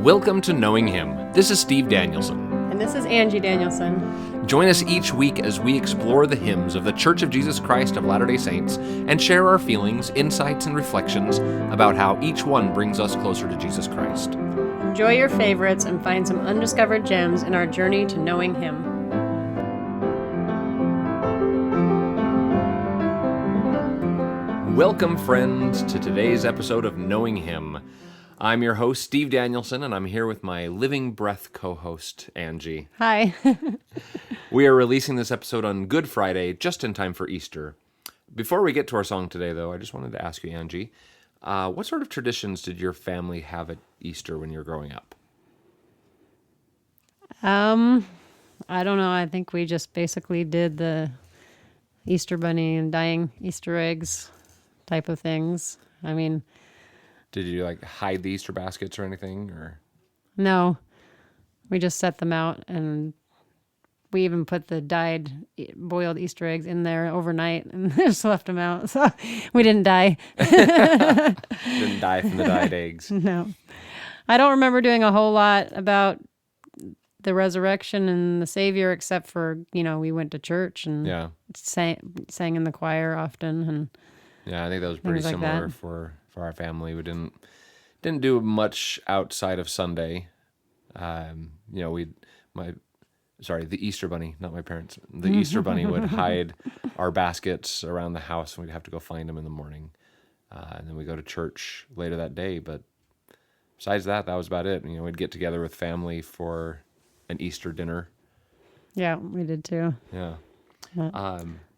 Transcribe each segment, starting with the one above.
Welcome to Knowing Him. This is Steve Danielson. And this is Angie Danielson. Join us each week as we explore the hymns of the Church of Jesus Christ of Latter-day Saints and share our feelings, insights, and reflections about how each one brings us closer to Jesus Christ. Enjoy your favorites and find some undiscovered gems in our journey to knowing Him. Welcome, friends, to today's episode of Knowing Him. I'm your host, Steve Danielson, and I'm here with my living breath co-host, Angie. Hi. We are releasing this episode on Good Friday, just in time for Easter. Before we get to our song today, though, I just wanted to ask you, Angie, what sort of traditions did your family have at Easter when you were growing up? I don't know. I think we just basically did the Easter bunny and dyeing Easter eggs type of things. I mean, Did you hide the Easter baskets or anything? Or no, we just set them out, and we even put the dyed boiled Easter eggs in there overnight and just left them out. So we didn't die. didn't die from the dyed eggs? No. I don't remember doing a whole lot about the resurrection and the Savior, except for, we went to church and sang in the choir often. And yeah, I think that was pretty similar for our family. We didn't do much outside of Sunday. The Easter bunny, not my parents. The Easter bunny would hide our baskets around the house, and we'd have to go find them in the morning. And then we go to church later that day. But besides that was about it. We'd get together with family for an Easter dinner. Yeah, we did too. Yeah.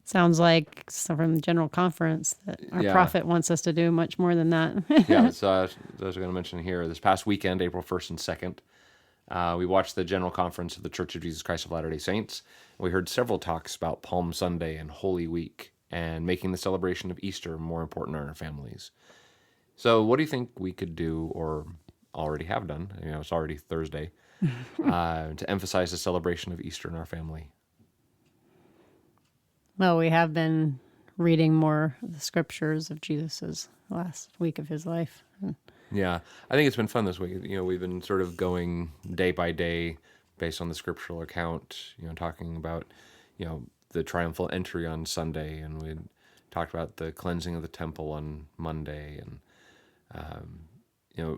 Sounds like from the General Conference that our prophet wants us to do much more than that. Yeah, so I was going to mention here, this past weekend, April 1st and 2nd, we watched the General Conference of the Church of Jesus Christ of Latter-day Saints. We heard several talks about Palm Sunday and Holy Week and making the celebration of Easter more important in our families. So what do you think we could do, or already have done, it's already Thursday, to emphasize the celebration of Easter in our family? Well, we have been reading more of the scriptures of Jesus's last week of his life. Yeah, I think it's been fun this week. We've been sort of going day by day based on the scriptural account, talking about, the triumphal entry on Sunday, and we talked about the cleansing of the temple on Monday, and,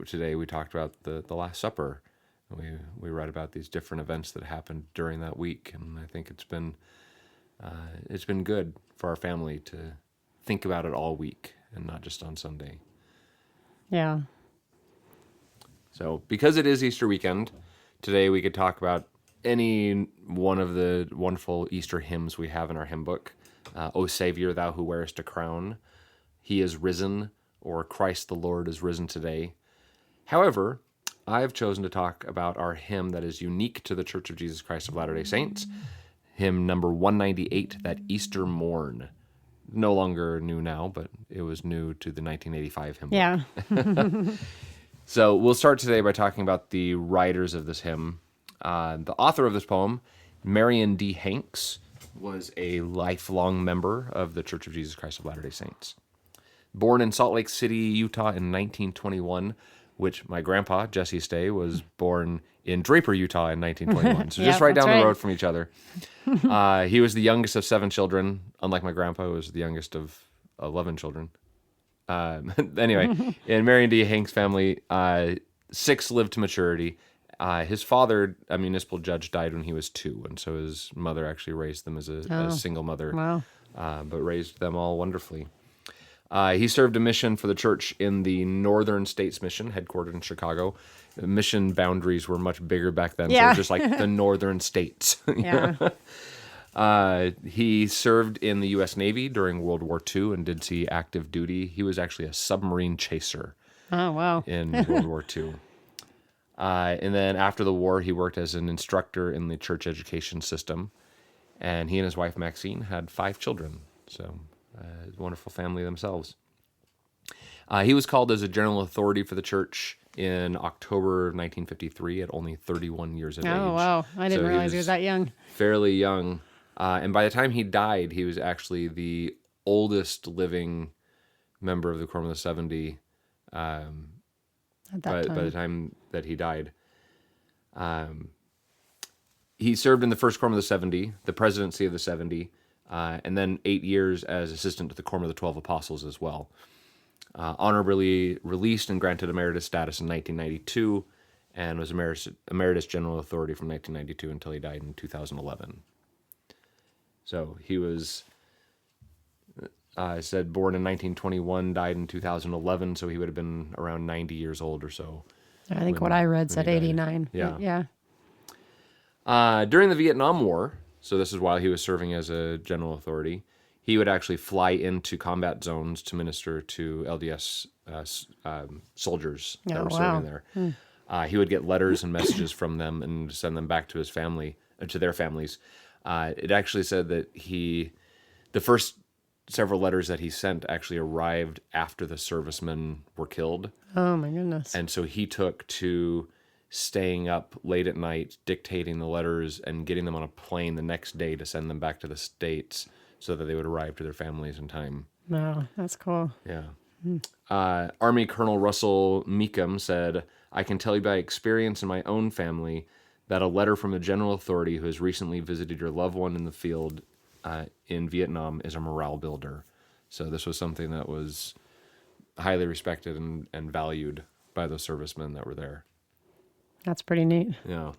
today we talked about the Last Supper. We read about these different events that happened during that week, and I think it's been good for our family to think about it all week and not just on Sunday. Yeah. So because it is Easter weekend, today we could talk about any one of the wonderful Easter hymns we have in our hymn book. O Savior, Thou Who Wearest a Crown, He is Risen, or Christ the Lord is Risen Today. However, I've chosen to talk about our hymn that is unique to the Church of Jesus Christ of Latter-day Saints, hymn number 198, that Easter Morn. No longer new now, but it was new to the 1985 hymn. Yeah. So we'll start today by talking about the writers of this hymn. The author of this poem, Marion D. Hanks, was a lifelong member of the Church of Jesus Christ of Latter-day Saints. Born in Salt Lake City, Utah in 1921, which my grandpa, Jesse Stay, was born in Draper, Utah in 1921. So just right down the road from each other. He was the youngest of 7 children. Unlike my grandpa, who was the youngest of 11 children. Anyway, in Marion D. Hanks' family, 6 lived to maturity. His father, a municipal judge, died when he was 2, and so his mother actually raised them as a single mother. Wow. But raised them all wonderfully. He served a mission for the church in the Northern States Mission, headquartered in Chicago. The mission boundaries were much bigger back then, so it was just like the Northern States. Yeah. He served in the U.S. Navy during World War II and did see active duty. He was actually a submarine chaser. Oh, wow. In World War II. And then after the war, he worked as an instructor in the church education system. And he and his wife, Maxine, had 5 children. So a wonderful family themselves. He was called as a general authority for the church in October of 1953 at only 31 years of age. Oh, wow. I didn't realize he was that young. Fairly young. And by the time he died, he was actually the oldest living member of the Quorum of the 70 by the time that he died. He served in the First Quorum of the 70, the presidency of the 70, and then 8 years as assistant to the Quorum of the 12 Apostles as well. Honorably released and granted emeritus status in 1992, and was emeritus general authority from 1992 until he died in 2011. So he was, I said, born in 1921, died in 2011, so he would have been around 90 years old or so. I think what I read said 89. Yeah. During the Vietnam War, so this is while he was serving as a general authority, he would actually fly into combat zones to minister to LDS soldiers that were serving there. He would get letters and messages from them and send them back to his family, to their families. It actually said that the first several letters that he sent actually arrived after the servicemen were killed. Oh my goodness. And so he took to staying up late at night, dictating the letters and getting them on a plane the next day to send them back to the States so that they would arrive to their families in time. Wow, that's cool. Yeah. Army Colonel Russell Meekum said, "I can tell you by experience in my own family that a letter from a general authority who has recently visited your loved one in the field in Vietnam is a morale builder." So this was something that was highly respected and valued by those servicemen that were there. That's pretty neat. Yeah.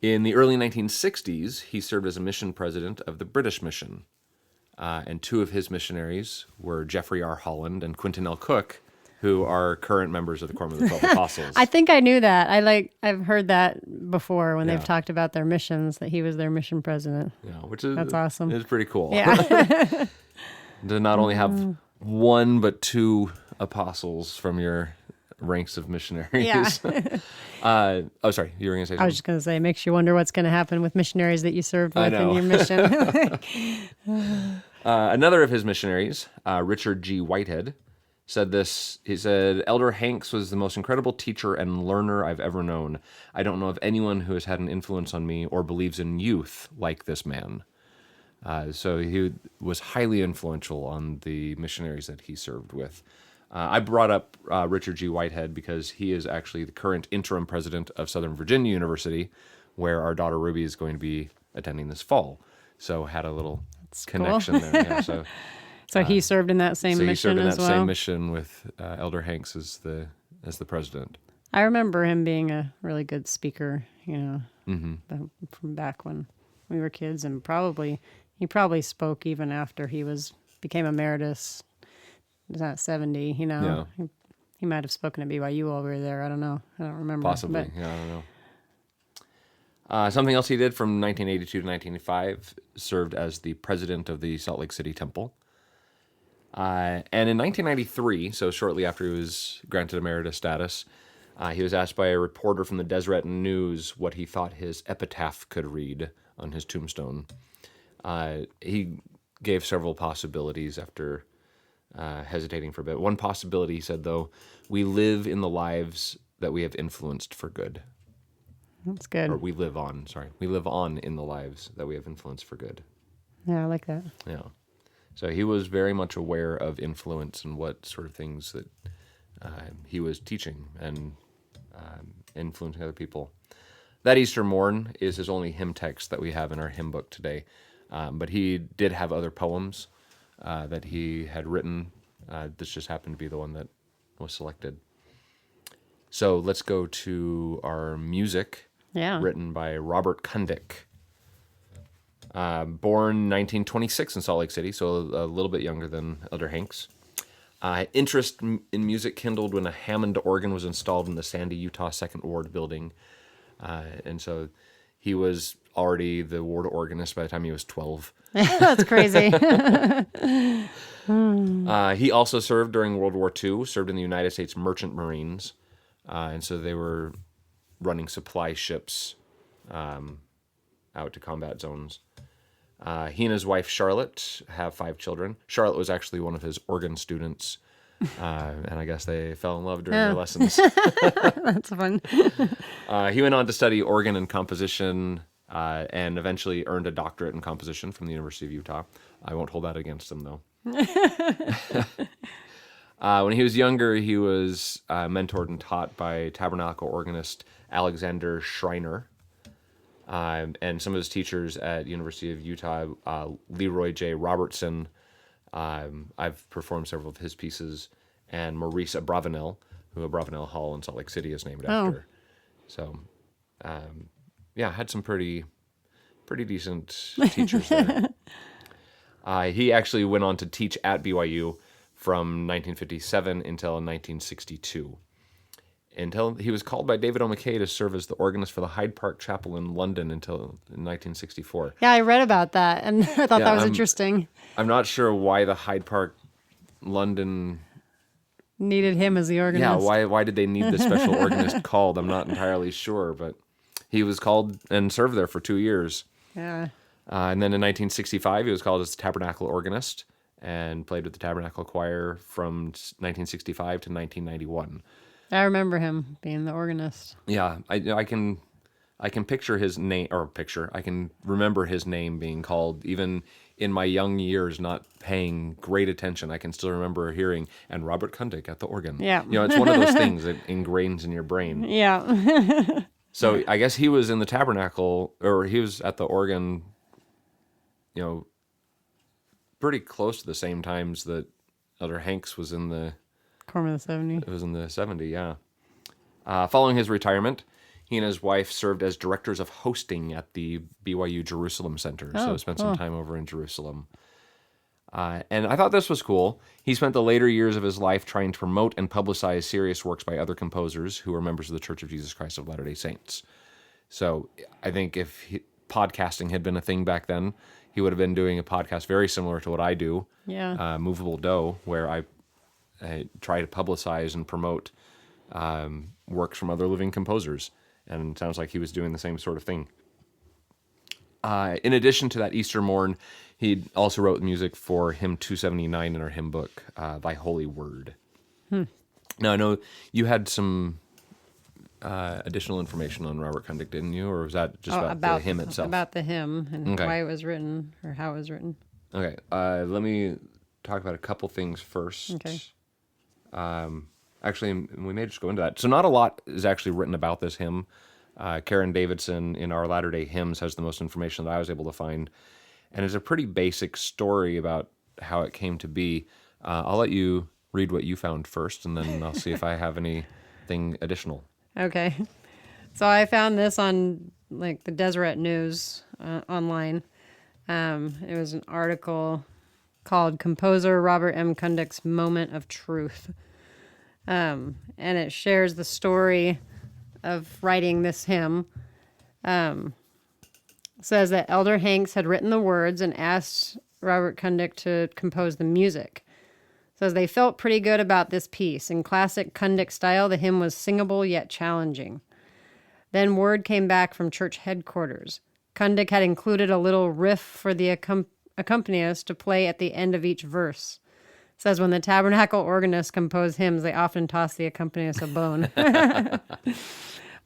In the early 1960s, he served as a mission president of the British Mission. And two of his missionaries were Jeffrey R. Holland and Quentin L. Cook, who are current members of the Quorum of the 12 Apostles. I think I knew that. I've heard that before when they've talked about their missions, that he was their mission president. Yeah, which is that's awesome. It's pretty cool. Yeah. To not only have one but two apostles from your ranks of missionaries. Yeah. Sorry, you were going to say something? I was just going to say, it makes you wonder what's going to happen with missionaries that you served with in your mission. Another of his missionaries, Richard G. Whitehead, said this. He said, "Elder Hanks was the most incredible teacher and learner I've ever known. I don't know of anyone who has had an influence on me or believes in youth like this man." So he was highly influential on the missionaries that he served with. I brought up Richard G. Whitehead because he is actually the current interim president of Southern Virginia University, where our daughter Ruby is going to be attending this fall. So had a little connection there. Yeah, so he served in that same mission as well? He served in that same mission with Elder Hanks as the president. I remember him being a really good speaker, from back when we were kids, and he probably spoke even after he became emeritus. He's not 70, Yeah. He might have spoken at BYU while we were there. I don't know. I don't remember. Possibly. I don't know. Something else he did from 1982 to 1985, served as the president of the Salt Lake City Temple. And in 1993, so shortly after he was granted emeritus status, he was asked by a reporter from the Deseret News what he thought his epitaph could read on his tombstone. He gave several possibilities after hesitating for a bit. One possibility, he said, though, "We live in the lives that we have influenced for good." That's good. Or we live on in the lives that we have influenced for good. Yeah, I like that. Yeah. So he was very much aware of influence and what sort of things that he was teaching and influencing other people. That Easter Morn is his only hymn text that we have in our hymn book today. But he did have other poems that he had written. This just happened to be the one that was selected. So let's go to our music, written by Robert Kundick. Born 1926 in Salt Lake City, so a little bit younger than Elder Hanks. Interest in music kindled when a Hammond organ was installed in the Sandy, Utah 2nd Ward building. And so he was already the ward organist by the time he was 12. That's crazy. He also served during World War II, served in the United States Merchant Marines. And so they were running supply ships out to combat zones. He and his wife, Charlotte, have 5 children. Charlotte was actually one of his organ students. And I guess they fell in love during their lessons. That's fun. He went on to study organ and composition and eventually earned a doctorate in composition from the University of Utah. I won't hold that against him, though. When he was younger, he was mentored and taught by tabernacle organist Alexander Schreiner. And some of his teachers at University of Utah, Leroy J. Robertson. I've performed several of his pieces, and Maurice Abravanel, who Abravanel Hall in Salt Lake City is named after. So, yeah, I had some pretty decent teachers there. He actually went on to teach at BYU from 1957 until 1962. Until he was called by David O. McKay to serve as the organist for the Hyde Park Chapel in London until 1964. Yeah, I read about that, and I thought that was interesting. I'm not sure why the Hyde Park London needed him as the organist. Yeah, why did they need the special organist called? I'm not entirely sure, but he was called and served there for 2 years. Yeah. And then in 1965, he was called as the tabernacle organist and played with the tabernacle choir from 1965 to 1991. I remember him being the organist. Yeah, I can picture his name, I can remember his name being called, even in my young years, not paying great attention. I can still remember hearing, and Robert Kundig at the organ. Yeah. It's one of those things that ingrains in your brain. Yeah. So I guess he was in the tabernacle, or he was at the organ, pretty close to the same times that Elder Hanks was in the... Corman of the 70. It was in the 70, yeah. Following his retirement, he and his wife served as directors of hosting at the BYU Jerusalem Center. So spent some time over in Jerusalem. And I thought this was cool. He spent the later years of his life trying to promote and publicize serious works by other composers who were members of the Church of Jesus Christ of Latter-day Saints. So I think if podcasting had been a thing back then, he would have been doing a podcast very similar to what I do, Movable Dough, where I try to publicize and promote works from other living composers. And it sounds like he was doing the same sort of thing. In addition to that Easter Morn, he also wrote music for hymn 279 in our hymn book, Thy Holy Word. Now, I know you had some additional information on Robert Kundig, didn't you? Or was that just about the hymn itself? About the hymn and why it was written or how it was written. Okay, let me talk about a couple things first. Okay. Actually, we may just go into that. So not a lot is actually written about this hymn. Karen Davidson in our Latter-day Hymns has the most information that I was able to find. And it's a pretty basic story about how it came to be. I'll let you read what you found first, and then I'll see if I have anything additional. Okay. So I found this on the Deseret News online. It was an article called Composer Robert M. Kundig's Moment of Truth. And it shares the story of writing this hymn. Says that Elder Hanks had written the words and asked Robert Kundig to compose the music. Says they felt pretty good about this piece. In classic Kundig style, the hymn was singable yet challenging. Then word came back from church headquarters. Kundig had included a little riff for the accompanist to play at the end of each verse. Says when the tabernacle organists compose hymns, they often toss the accompanist a bone.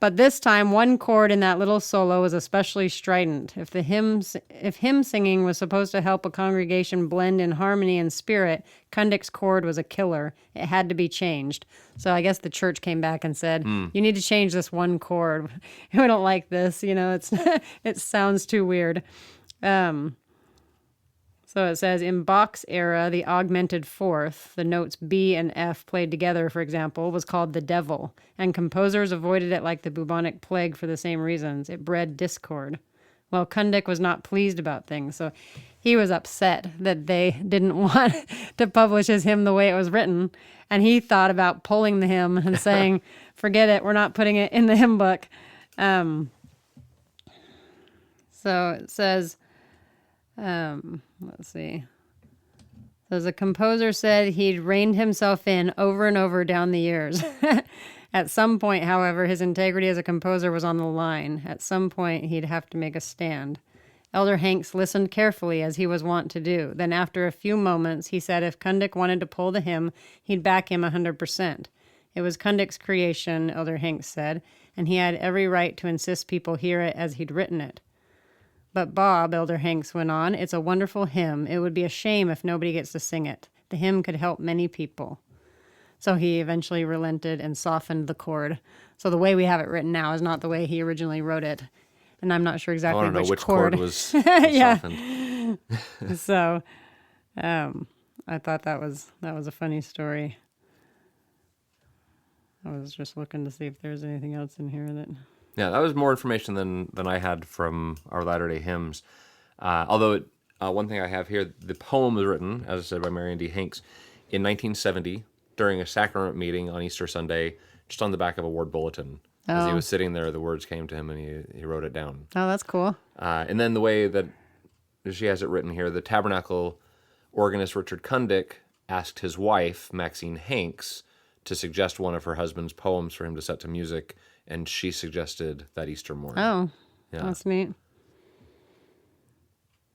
But this time, one chord in that little solo was especially strident. If hymn singing was supposed to help a congregation blend in harmony and spirit, Kundig's chord was a killer. It had to be changed. So I guess the church came back and said, "You need to change this one chord. We don't like this. It sounds too weird." So it says, in Bach's era, the augmented fourth, the notes B and F played together, for example, was called the devil, and composers avoided it like the bubonic plague for the same reasons. It bred discord. Well, Kundig was not pleased about things, so he was upset that they didn't want to publish his hymn the way it was written, and he thought about pulling the hymn and saying, forget it, we're not putting it in the hymn book. So it says... let's see. So the composer said he'd reined himself in over and over down the years. At some point, however, his integrity as a composer was on the line. At some point, he'd have to make a stand. Elder Hanks listened carefully, as he was wont to do. Then after a few moments, he said if Kundig wanted to pull the hymn, he'd back him 100%. It was Kundig's creation, Elder Hanks said, and he had every right to insist people hear it as he'd written it. But Bob, Elder Hanks went on, it's a wonderful hymn. It would be a shame if nobody gets to sing it. The hymn could help many people. So he eventually relented and softened the chord. So the way we have it written now is not the way he originally wrote it. And I'm not sure I exactly want to know which chord. chord was Yeah. softened. So I thought that was a funny story. I was just looking to see if there's anything else in here that. Yeah, that was more information than I had from our Latter-day Hymns. Although one thing I have here, the poem was written, as I said, by Marion D. Hanks in 1970 during a sacrament meeting on Easter Sunday, just on the back of a ward bulletin. As he Oh. was sitting there, the words came to him and he wrote it down. Oh, that's cool. And then the way that she has it written here, the Tabernacle organist Richard Kundick asked his wife, Maxine Hanks, to suggest one of her husband's poems for him to set to music, and she suggested that Easter Morn. Oh, Yeah. that's neat.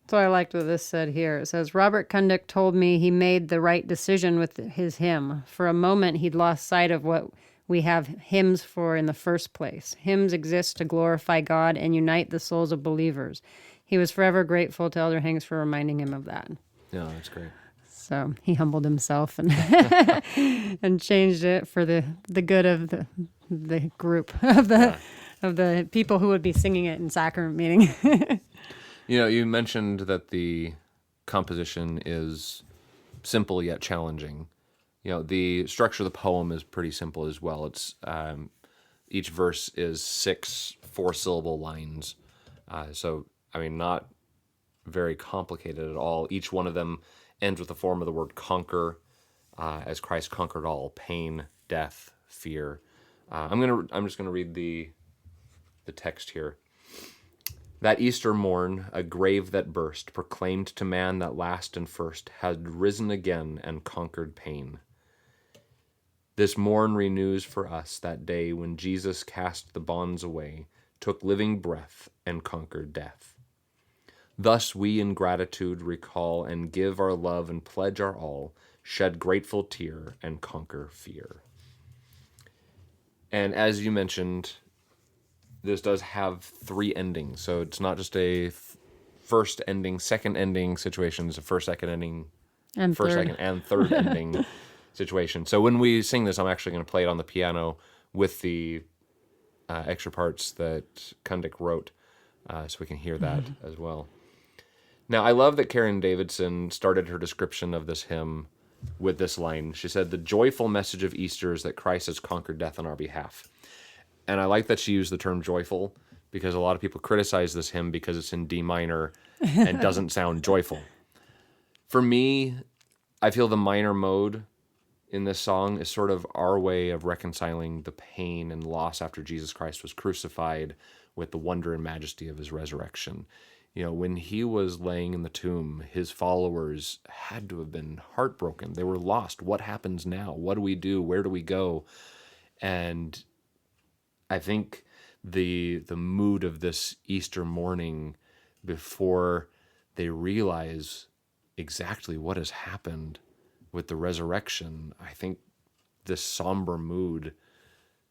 So I liked what this said here. It says, Robert Kundick told me he made the right decision with his hymn. For a moment, he'd lost sight of what we have hymns for in the first place. Hymns exist to glorify God and unite the souls of believers. He was forever grateful to Elder Hanks for reminding him of that. Yeah, that's great. So he humbled himself and and changed it for the good of the group of the people who would be singing it in sacrament meeting. You mentioned that the composition is simple yet challenging. The structure of the poem is pretty simple as well. It's each verse is 6 4-syllable lines. So, not very complicated at all. Each one of them ends with the form of the word conquer, as Christ conquered all pain, death, fear. I'm just gonna read the text here. That Easter morn, a grave that burst, proclaimed to man that last and first had risen again and conquered pain. This morn renews for us that day when Jesus cast the bonds away, took living breath, and conquered death. Thus we in gratitude recall and give our love and pledge our all, shed grateful tear and conquer fear. And as you mentioned, this does have 3 endings, so it's not just a first ending, second ending situation. It's a first, second ending, And first, third. second, and third ending situation. So when we sing this, I'm actually going to play it on the piano with the extra parts that Kundick wrote, so we can hear that as well. Now, I love that Karen Davidson started her description of this hymn with this line. She said, "The joyful message of Easter is that Christ has conquered death on our behalf." And I like that she used the term joyful, because a lot of people criticize this hymn because it's in D minor and doesn't sound joyful. For me, I feel the minor mode in this song is sort of our way of reconciling the pain and loss after Jesus Christ was crucified with the wonder and majesty of his resurrection. When he was laying in the tomb, his followers had to have been heartbroken. They were lost. What happens now? What do we do? Where do we go? And I think the mood of this Easter morning, before they realize exactly what has happened with the resurrection, I think this somber mood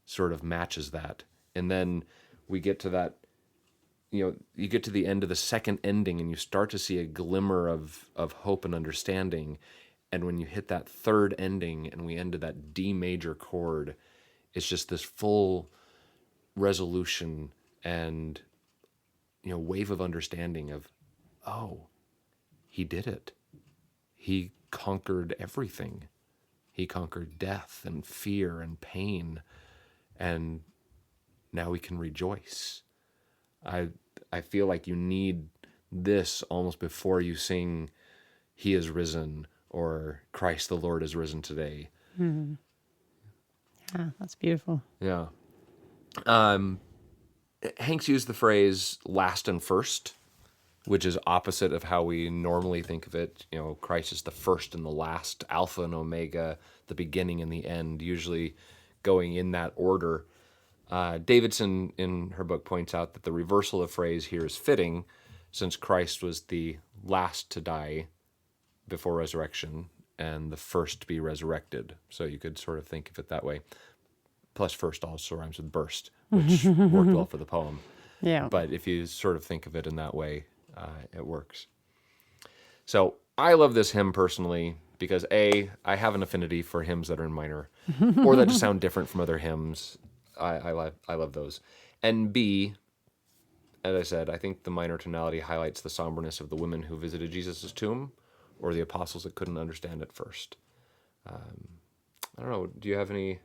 sort of matches that. And then we get to that, you get to the end of the second ending and you start to see a glimmer of hope and understanding. And when you hit that third ending and we end to that D major chord, it's just this full resolution and wave of understanding of, oh, he did it. He conquered everything. He conquered death and fear and pain, and now we can rejoice. I feel like you need this almost before you sing "He is risen" or "Christ the Lord is risen today." Mm-hmm. Yeah, that's beautiful. Yeah. Hanks used the phrase "last and first," which is opposite of how we normally think of it. Christ is the first and the last, Alpha and Omega, the beginning and the end, usually going in that order. Davidson, in her book, points out that the reversal of phrase here is fitting, since Christ was the last to die before resurrection and the first to be resurrected. So you could sort of think of it that way. Plus, first also rhymes with burst, which worked well for the poem. Yeah. But if you sort of think of it in that way, it works. So I love this hymn personally. because I have an affinity for hymns that are in minor, or that just sound different from other hymns. I love those. And B, as I said, I think the minor tonality highlights the somberness of the women who visited Jesus' tomb, or the apostles that couldn't understand it first. I don't know. Do you have any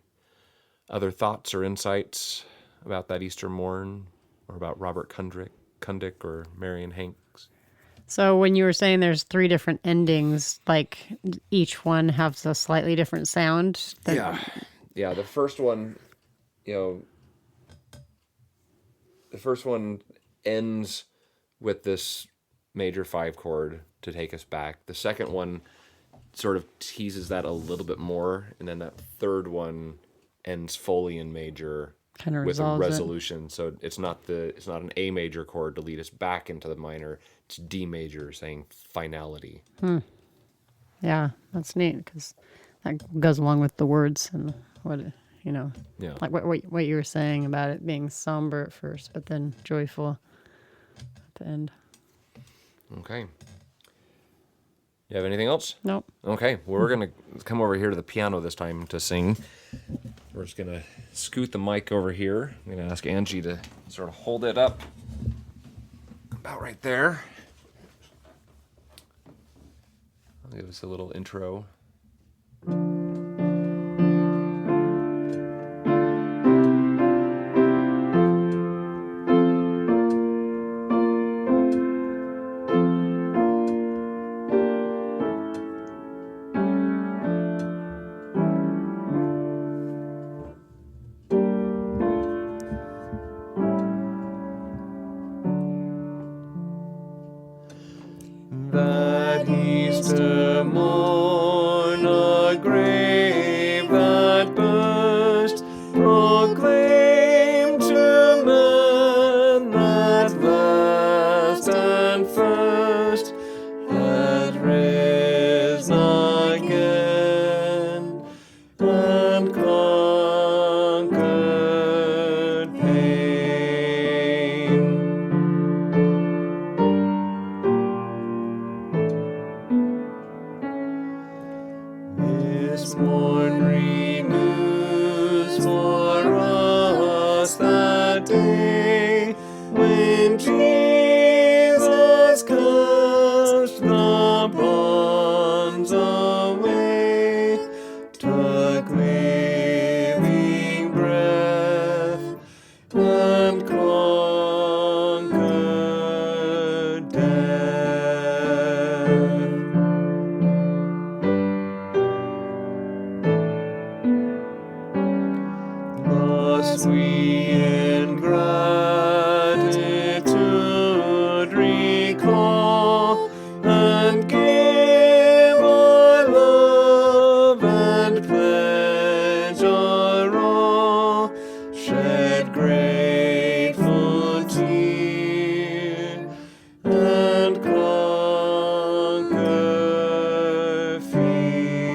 other thoughts or insights about that Easter morn, or about Robert Kundick or Marion Hanks? So when you were saying there's 3 different endings, like each one has a slightly different sound. Yeah. The first one, the first one ends with this major 5 chord to take us back. The second one sort of teases that a little bit more, and then that third one ends fully in major Kind of with a resolves it. resolution. So it's not an A major chord to lead us back into the minor. It's D major saying finality. Yeah, that's neat because that goes along with the words and what Yeah. like what you were saying about it being somber at first, but then joyful at the end. Okay. You have anything else? Nope. Okay. Well, we're going to come over here to the piano this time to sing. We're just going to scoot the mic over here. I'm going to ask Angie to sort of hold it up about right there. I'll give us a little intro. That Easter morn, a grave that burst, proclaimed to man that last and first had risen again and conquered pain. This morn renews for us that day when Jesus cast the bonds away, took living breath, and conquered death. Thus we in gratitude recall and give our love and pledge our all, shed grateful tear and conquer fear.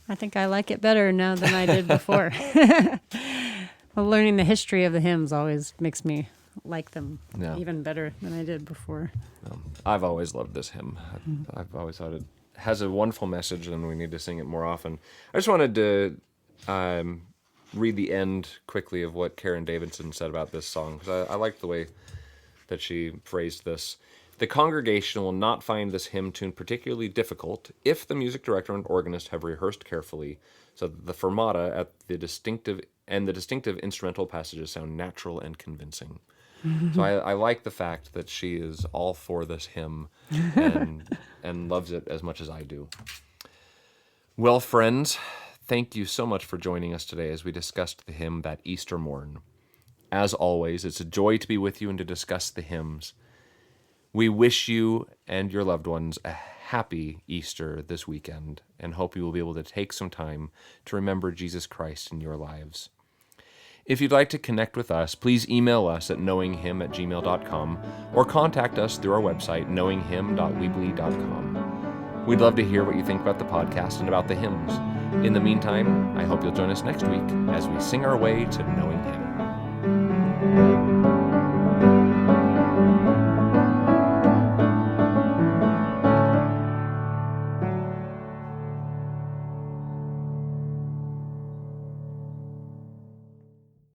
I think I like it better now than I did before. Well, learning the history of the hymns always makes me like them even better than I did before. I've always loved this hymn. I've always thought it has a wonderful message, and we need to sing it more often. I just wanted to read the end quickly of what Karen Davidson said about this song, because I liked the way that she phrased this. The congregation will not find this hymn tune particularly difficult if the music director and organist have rehearsed carefully, so that the fermata at the distinctive instrumental passages sound natural and convincing. So I like the fact that she is all for this hymn and loves it as much as I do. Well, friends, thank you so much for joining us today as we discussed the hymn That Easter Morn. As always, it's a joy to be with you and to discuss the hymns. We wish you and your loved ones a happy Easter this weekend and hope you will be able to take some time to remember Jesus Christ in your lives. If you'd like to connect with us, please email us at knowinghim@gmail.com or contact us through our website, knowinghim.weebly.com. We'd love to hear what you think about the podcast and about the hymns. In the meantime, I hope you'll join us next week as we sing our way to knowing Him.